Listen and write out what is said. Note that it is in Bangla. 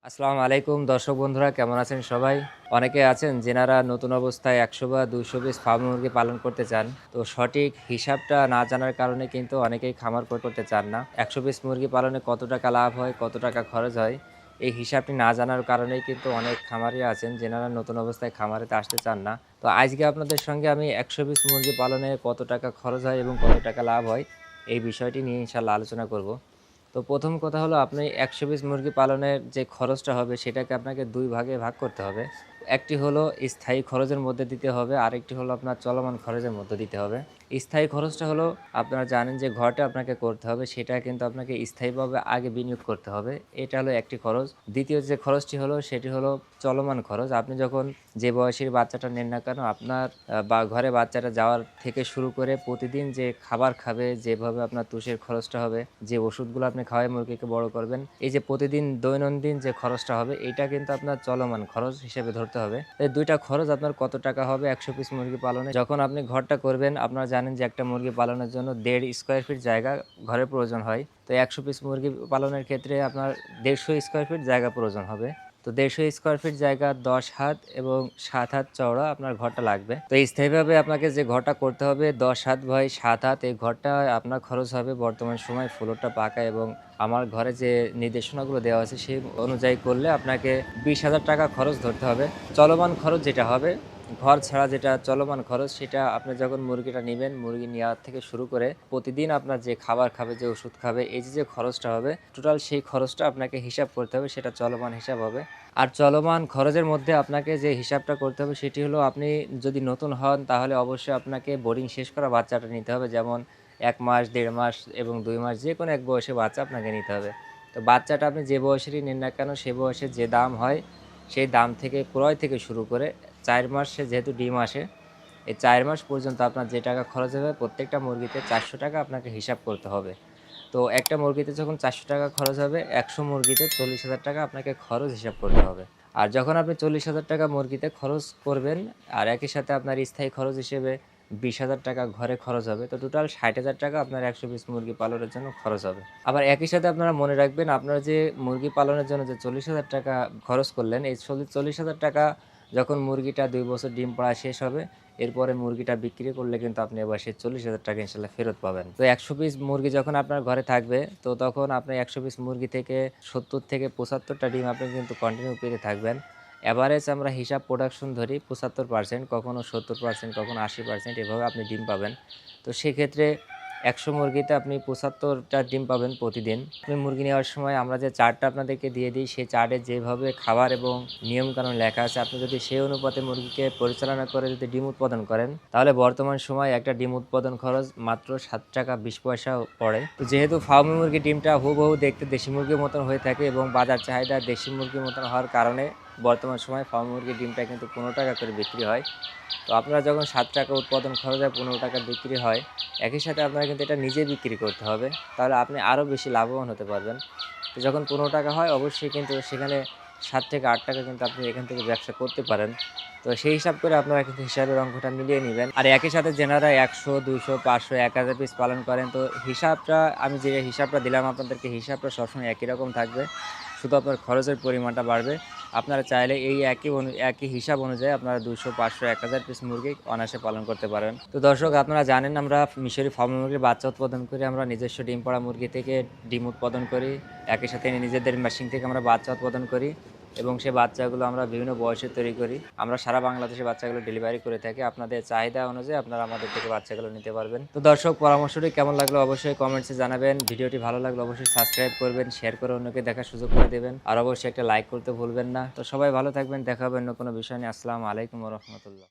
আসসালামু আলাইকুম দর্শক বন্ধুরা, কেমন আছেন সবাই? অনেকে আছেন যেনারা নতুন অবস্থায় ১০০ বা ২০০ পিস ফার্ম মুরগি পালন করতে চান। তো সঠিক হিসাবটা না জানার কারণে কিন্তু অনেকেই খামার করতে চান না। ১০০ পিস মুরগি পালনে কত টাকা লাভ হয়, কত টাকা খরচ হয়, এই হিসাবটি না জানার কারণেই কিন্তু অনেক খামারি আছেন যেনারা নতুন অবস্থায় খামারেতে আসতে চান না। তো আজকে আপনাদের সঙ্গে আমি ১০০ পিস মুরগি পালনে কত টাকা খরচ হয় এবং কত টাকা লাভ হয়, এই বিষয়টি নিয়ে ইনশাআল্লাহ আলোচনা করব। তো প্রথম কথা হলো, আপনি ১০০ পিস মুরগি পালনের যে খরচটা হবে সেটাকে আপনাকে ২ ভাগে ভাগ করতে হবে। একটি হলো স্থায়ী খরচের মধ্যে দিতে হবে, আরেকটি হলো আপনার চলমান খরচের মধ্যে দিতে হবে। স্থায়ী খরচটা হলো, আপনারা জানেন যে ঘরটা আপনাকে করতে হবে, সেটা কিন্তু আপনাকে স্থায়ীভাবে আগে বিনিয়োগ করতে হবে। এটা হলো একটি খরচ। দ্বিতীয় যে খরচটি হলো সেটি হলো চলমান খরচ। আপনি যখন যে বয়সের বাচ্চাটা নেন না কেন, আপনার বা ঘরে বাচ্চাটা যাওয়ার থেকে শুরু করে প্রতিদিন যে খাবার খাবে, যেভাবে আপনার তুষের খরচটা হবে, যে ওষুধগুলো আপনি খাওয়াই মুরগিকে বড় করবেন, এই যে প্রতিদিন দৈনন্দিন যে খরচটা হবে, এটা কিন্তু আপনার চলমান খরচ হিসেবে ধরতে হবে। এই ২ টা খরচ আপনার কত টাকা হবে ১০০ পিস মুরগি পালনে? যখন আপনি ঘরটা করবেন, আপনারা জানেন যে একটা মুরগি পালনের জন্য ১.৫ স্কয়ার ফিট জায়গা ঘরের প্রয়োজন হয়। তো ১০০ পিস মুরগি পালনের ক্ষেত্রে আপনার ১৫০ স্কয়ার ফিট জায়গা প্রয়োজন হবে। তো ১৫০ স্কয়ার ফিট জায়গা ১০ হাত এবং ৭ হাত চওড়া আপনার ঘরটা লাগবে। তো স্থায়ীভাবে আপনাকে যে ঘরটা করতে হবে ১০ হাত বাই ৭ হাত, এই ঘরটা আপনার খরচ হবে বর্তমান সময় ফ্লোরটা পাকা এবং আমার ঘরে যে নির্দেশনাগুলো দেওয়া আছে সেই অনুযায়ী করলে আপনাকে ২০,০০০ টাকা খরচ ধরতে হবে। চলমান খরচ যেটা হবে, ঘর ছাড়া যেটা চলমান খরচ, সেটা আপনি যখন মুরগিটা নিবেন, মুরগি নেওয়ার থেকে শুরু করে প্রতিদিন আপনার যে খাবার খাবে, যে ওষুধ খাবে, এই যে খরচটা হবে টোটাল, সেই খরচটা আপনাকে হিসাব করতে হবে, সেটা চলমান হিসাব হবে। আর চলমান খরচের মধ্যে আপনাকে যে হিসাবটা করতে হবে সেটি হলো, আপনি যদি নতুন হন তাহলে অবশ্যই আপনাকে বোর্ডিং শেষ করা বাচ্চাটা নিতে হবে। যেমন ১ মাস, ১.৫ মাস এবং ২ মাস, যেকোনো এক বয়সী বাচ্চা আপনাকে নিতে হবে। তো বাচ্চাটা আপনি যে বয়সেরই নেন না কেন, সে বয়সে যে দাম হয় সেই দাম থেকে ক্রয় থেকে শুরু করে ৪ মাসে যেহেতু ডিম আসে, এই ৪ মাস পর্যন্ত আপনার যে টাকা খরচ হবে প্রত্যেকটা মুরগিতে ৪০০ টাকা আপনাকে হিসাব করতে হবে। তো একটা মুরগিতে যখন ৪০০ টাকা খরচ হবে, ১০০ মুরগিতে ৪০,০০০ টাকা আপনাকে খরচ হিসাব করতে হবে। আর যখন আপনি ৪০,০০০ টাকা মুরগিতে খরচ করবেন, আর একই সাথে আপনার স্থায়ী খরচ হিসেবে ২০,০০০ টাকা ঘরে খরচ হবে, তো টোটাল ৬০,০০০ টাকা আপনার ১০০ পিস মুরগি পালনের জন্য খরচ হবে। আবার একই সাথে আপনারা মনে রাখবেন, আপনারা যে মুরগি পালনের জন্য যে ৪০,০০০ টাকা খরচ করলেন, এই ৪০,০০০ টাকা যখন মুরগিটা ২ বছর ডিম পাড়া শেষ হবে, এরপরে মুরগিটা বিক্রি করলে কিন্তু আপনি আবার সেই ৪০,০০০ টাকা ইনশাল্লাহ ফেরত পাবেন। তো ১০০ পিস মুরগি যখন আপনার ঘরে থাকবে, তো তখন আপনি ১০০ পিস মুরগি থেকে ৭০ থেকে ৭৫ টা ডিম আপনি কিন্তু কন্টিনিউ পেতে থাকবেন। এভারেজ আমরা হিসাব প্রোডাকশন ধরি ৭৫%, কখনো ৭০%, কখনো ৮০%, এভাবে আপনি ডিম পাবেন। তো সেক্ষেত্রে ১০০ মুরগিতে আপনি ৭৫ টা ডিম পাবেন প্রতিদিন। আপনি মুরগি নেওয়ার সময় আমরা যে চার্টটা আপনাদেরকে দিয়ে দিই, সেই চার্টে যেভাবে খাবার এবং নিয়মকানুন লেখা আছে, আপনি যদি সেই অনুপাতে মুরগিকে পরিচালনা করে যদি ডিম উৎপাদন করেন, তাহলে বর্তমান সময়ে একটা ডিম উৎপাদন খরচ মাত্র ৭ টাকা ২০ পয়সা পড়ে। তো যেহেতু ফার্মি মুরগির ডিমটা হুবহু দেখতে দেশি মুরগির মতন হয়ে থাকে এবং বাজার চাহিদা দেশি মুরগির মতন হওয়ার কারণে বর্তমান সময়ে ফার্মি মুরগির ডিমটা কিন্তু ১৫ টাকা করে বিক্রি হয়। তো আপনারা যখন ৭ টাকা উৎপাদন খরচ হয়, ১৫ টাকা বিক্রি হয়, একই সাথে আপনারা কিন্তু এটা নিজে বিক্রি করতে হবে। তাহলে আপনি আরও বেশি লাভবান হতে পারবেন। তো যখন ১৫ টাকা হয়, অবশ্যই কিন্তু সেখানে ৭ থেকে ৮ টাকা কিন্তু আপনি এখান থেকে ব্যবসা করতে পারেন। তো সেই হিসাব করে আপনারা কিন্তু হিসাবের অঙ্কটা মিলিয়ে নিবেন। আর একই সাথে যেনারা ১০০, ২০০, ৫০০, ১,০০০ পিস পালন করেন, তো হিসাবটা আমি যে হিসাবটা দিলাম আপনাদেরকে, হিসাবটা সবসময় একই রকম থাকবে। শুধু আপনার খরচের পরিমাণটা বাড়বে। আপনারা চাইলে এই একই হিসাব অনুযায়ী আপনারা ২০০, ৫০০, ১,০০০ পিস মুরগি অনায়াসে পালন করতে পারেন। তো দর্শক, আপনারা জানেন আমরা মিশরি ফার্মি মুরগির বাচ্চা উৎপাদন করি, আমরা নিজস্ব ডিম পাড়া মুরগি থেকে ডিম উৎপাদন করি। একই সাথে নিজেদের মেশিন থেকে আমরা বাচ্চা উৎপাদন করি এবং সেই বাচ্চাগুলো আমরা বিভিন্ন বয়সে তৈরি করি। আমরা সারা বাংলাদেশে বাচ্চাগুলো ডেলিভারি করে থাকি। আপনাদের চাহিদা অনুযায়ী আপনারা আমাদের থেকে বাচ্চাগুলো নিতে পারবেন। তো দর্শক, পরামর্শটি কেমন লাগলো অবশ্যই কমেন্টসে জানাবেন। ভিডিওটি ভালো লাগলে অবশ্যই সাবস্ক্রাইব করবেন, শেয়ার করে অন্যকে দেখার সুযোগ করে দেবেন। আর অবশ্যই একটা লাইক করতে ভুলবেন না। তো সবাই ভালো থাকবেন, দেখা হবে অন্য কোনো বিষয় নিয়ে। আসসালামু আলাইকুম ওয়া রাহমাতুল্লাহ।